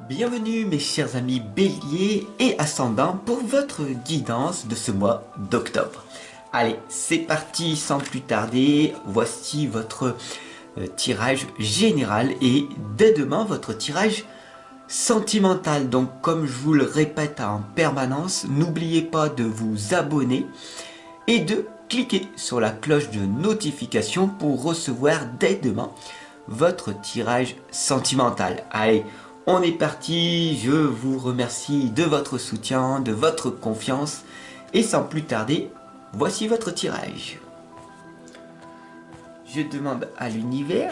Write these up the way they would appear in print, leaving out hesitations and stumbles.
Bienvenue mes chers amis béliers et ascendants pour votre guidance de ce mois d'octobre. Allez, c'est parti sans plus tarder, voici votre tirage général et dès demain votre tirage sentimental. Donc comme je vous le répète en permanence, n'oubliez pas de vous abonner et de cliquer sur la cloche de notification pour recevoir dès demain votre tirage sentimental. Allez, on est parti, je vous remercie de votre soutien, de votre confiance et sans plus tarder, voici votre tirage. Je demande à l'univers,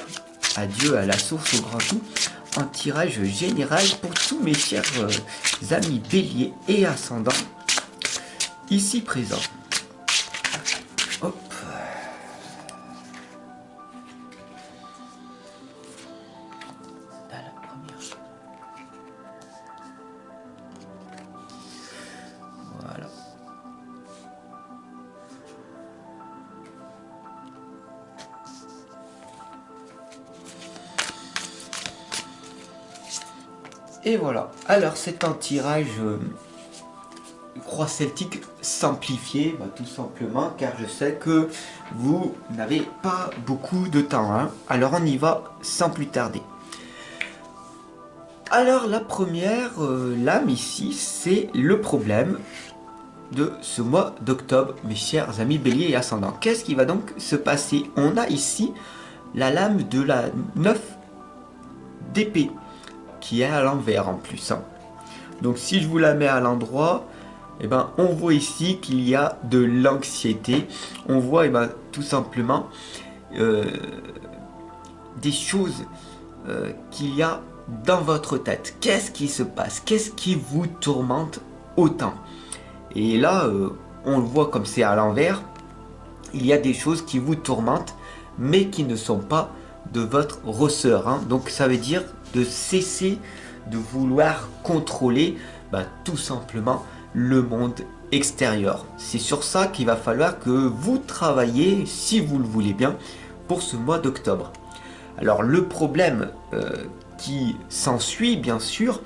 à Dieu, à la source, au grand tout, un tirage général pour tous mes chers amis béliers et ascendants ici présents. Hop. Voilà. Et voilà. Alors c'est un tirage croix celtique simplifié, tout simplement, car je sais que vous n'avez pas beaucoup de temps. Hein. Alors on y va sans plus tarder. Alors la première lame ici, c'est le problème de ce mois d'octobre, mes chers amis béliers et ascendants. Qu'est-ce qui va donc se passer? On a ici la lame de la 9 d'épée, qui est à l'envers en plus. Hein. Donc si je vous la mets à l'endroit, eh ben, on voit ici qu'il y a de l'anxiété. On voit tout simplement des choses qu'il y a dans votre tête. Qu'est-ce qui se passe? Qu'est-ce qui vous tourmente autant? Et là, on le voit comme c'est à l'envers. Il y a des choses qui vous tourmentent, mais qui ne sont pas de votre ressort. Hein. Donc ça veut dire de cesser de vouloir contrôler tout simplement le monde extérieur. C'est sur ça qu'il va falloir que vous travaillez, si vous le voulez bien, pour ce mois d'octobre. Alors le problème qui s'ensuit, bien sûr,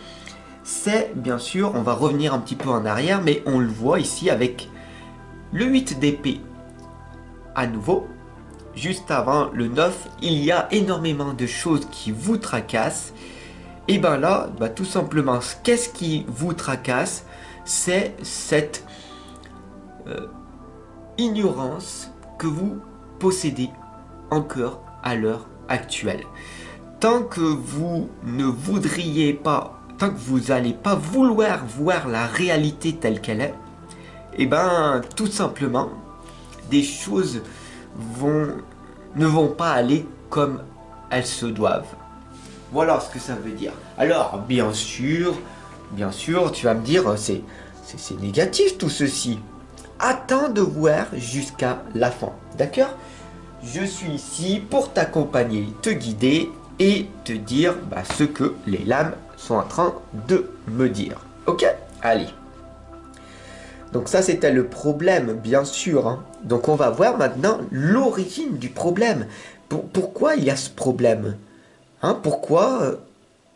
c'est, bien sûr, on va revenir un petit peu en arrière, mais on le voit ici avec le 8 d'épée à nouveau. Juste avant le 9, il y a énormément de choses qui vous tracassent. Et bien là, tout simplement, qu'est-ce qui vous tracasse? C'est cette ignorance que vous possédez encore à l'heure actuelle. Tant que vous ne voudriez pas, tant que vous n'allez pas vouloir voir la réalité telle qu'elle est, et tout simplement, des choses ne vont pas aller comme elles se doivent. Voilà ce que ça veut dire. Alors, bien sûr, tu vas me dire, c'est négatif tout ceci. Attends de voir jusqu'à la fin, d'accord? Je suis ici pour t'accompagner, te guider et te dire ce que les lames sont en train de me dire. Ok? Allez. Donc ça, c'était le problème, bien sûr. Hein. Donc on va voir maintenant l'origine du problème. Pourquoi il y a ce problème? Hein, pourquoi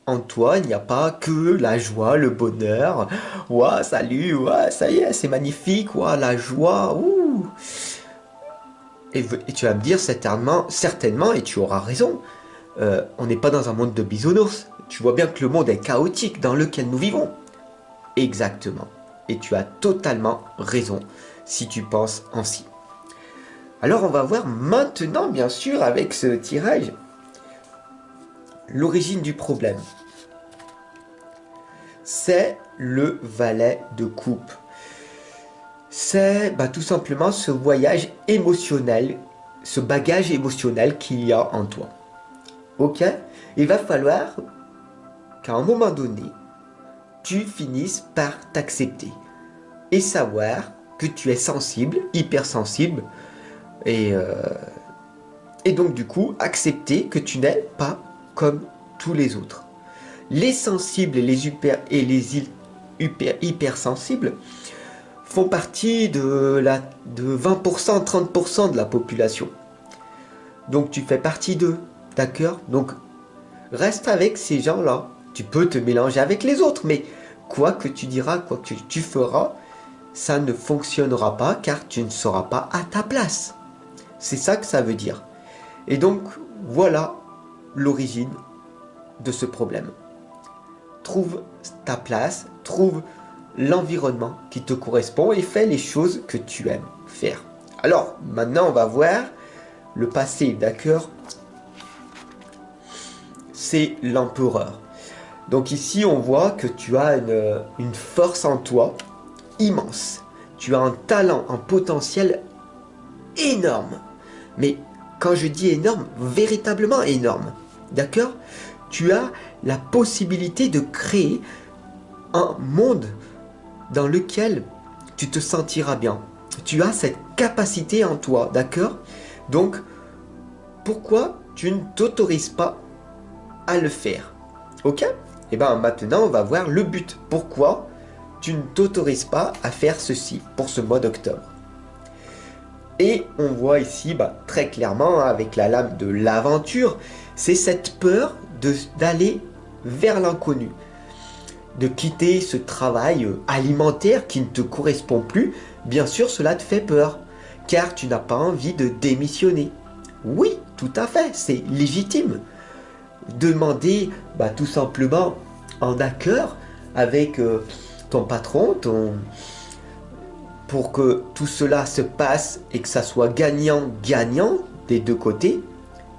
en toi, il n'y a pas que la joie, le bonheur? Ouah, salut, ouah, ça y est, c'est magnifique, ouah, la joie, ouh. Et tu vas me dire certainement, et tu auras raison, on n'est pas dans un monde de bisounours. Tu vois bien que le monde est chaotique dans lequel nous vivons. Exactement. Et tu as totalement raison si tu penses ainsi. Alors on va voir maintenant, bien sûr, avec ce tirage, l'origine du problème. C'est le valet de coupe. C'est tout simplement ce voyage émotionnel, ce bagage émotionnel qu'il y a en toi. Ok? Il va falloir qu'à un moment donné, tu finisses par t'accepter et savoir que tu es sensible, hypersensible, et donc du coup accepter que tu n'es pas comme tous les autres. Les sensibles et les hypersensibles font partie de 20%, 30% de la population. Donc tu fais partie d'eux, d'accord? Donc reste avec ces gens-là. Tu peux te mélanger avec les autres, mais quoi que tu diras, quoi que tu feras, ça ne fonctionnera pas car tu ne seras pas à ta place. C'est ça que ça veut dire. Et donc, voilà l'origine de ce problème. Trouve ta place, trouve l'environnement qui te correspond et fais les choses que tu aimes faire. Alors, maintenant, on va voir le passé, d'accord? C'est l'empereur. Donc ici, on voit que tu as une force en toi immense. Tu as un talent, un potentiel énorme. Mais quand je dis énorme, véritablement énorme. D'accord? Tu as la possibilité de créer un monde dans lequel tu te sentiras bien. Tu as cette capacité en toi, d'accord? Donc, pourquoi tu ne t'autorises pas à le faire? Ok? Et bien maintenant, on va voir le but. Pourquoi tu ne t'autorises pas à faire ceci pour ce mois d'octobre? Et on voit ici très clairement avec la lame de l'aventure, c'est cette peur d'aller vers l'inconnu, de quitter ce travail alimentaire qui ne te correspond plus. Bien sûr, cela te fait peur, car tu n'as pas envie de démissionner. Oui, tout à fait, c'est légitime. Demander tout simplement en accord avec ton patron, pour que tout cela se passe et que ça soit gagnant-gagnant des deux côtés,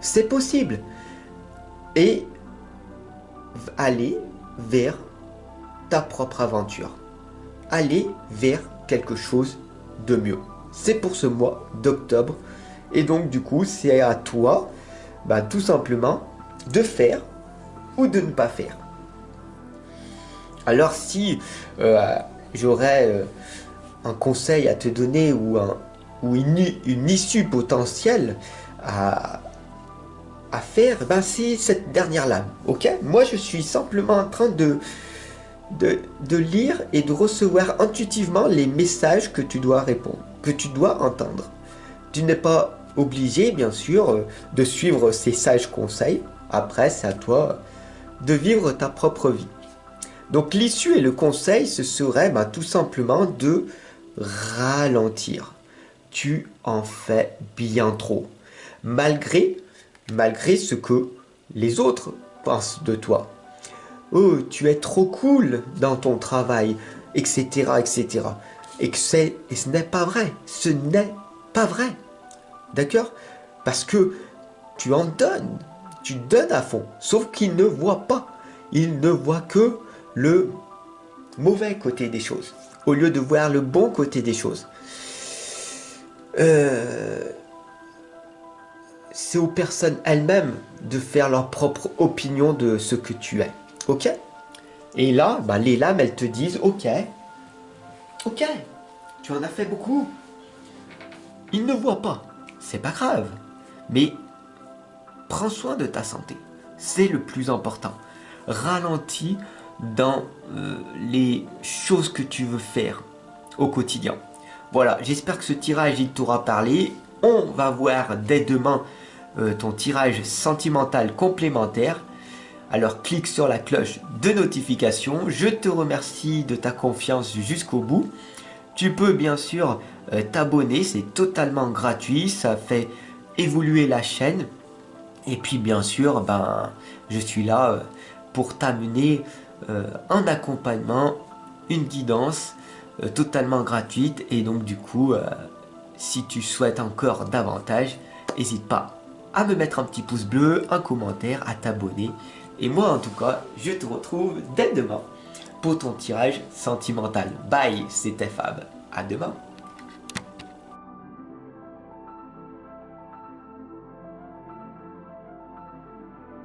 c'est possible. Et aller vers ta propre aventure. Aller vers quelque chose de mieux. C'est pour ce mois d'octobre. Et donc du coup, c'est à toi, tout simplement, de faire ou de ne pas faire. Alors si j'aurais un conseil à te donner ou une issue potentielle à faire, c'est cette dernière lame. Ok? Moi, je suis simplement en train de lire et de recevoir intuitivement les messages que tu dois répondre, que tu dois entendre. Tu n'es pas obligé, bien sûr, de suivre ces sages conseils. Après, c'est à toi de vivre ta propre vie. Donc l'issue et le conseil, ce serait tout simplement de ralentir. Tu en fais bien trop. Malgré ce que les autres pensent de toi. Oh, tu es trop cool dans ton travail, etc., etc. Et ce n'est pas vrai. Ce n'est pas vrai. D'accord? Parce que tu en donnes. Tu donnes à fond. Sauf qu'ils ne voient pas. Ils ne voient que le mauvais côté des choses, au lieu de voir le bon côté des choses. C'est aux personnes elles-mêmes de faire leur propre opinion de ce que tu es. Ok? Et là, les lames, elles te disent, ok, tu en as fait beaucoup. Ils ne voient pas. C'est pas grave. Mais prends soin de ta santé. C'est le plus important. Ralentis dans les choses que tu veux faire au quotidien. Voilà, j'espère que ce tirage il t'aura parlé. On va voir dès demain ton tirage sentimental complémentaire. Alors clique sur la cloche de notification. Je te remercie de ta confiance jusqu'au bout. Tu peux bien sûr t'abonner, c'est totalement gratuit, ça fait évoluer la chaîne. Et puis bien sûr, je suis là pour t'amener un accompagnement, une guidance totalement gratuite. Et donc du coup, si tu souhaites encore davantage, n'hésite pas à me mettre un petit pouce bleu, un commentaire, à t'abonner. Et moi en tout cas, je te retrouve dès demain pour ton tirage sentimental. Bye, c'était Fab. À demain.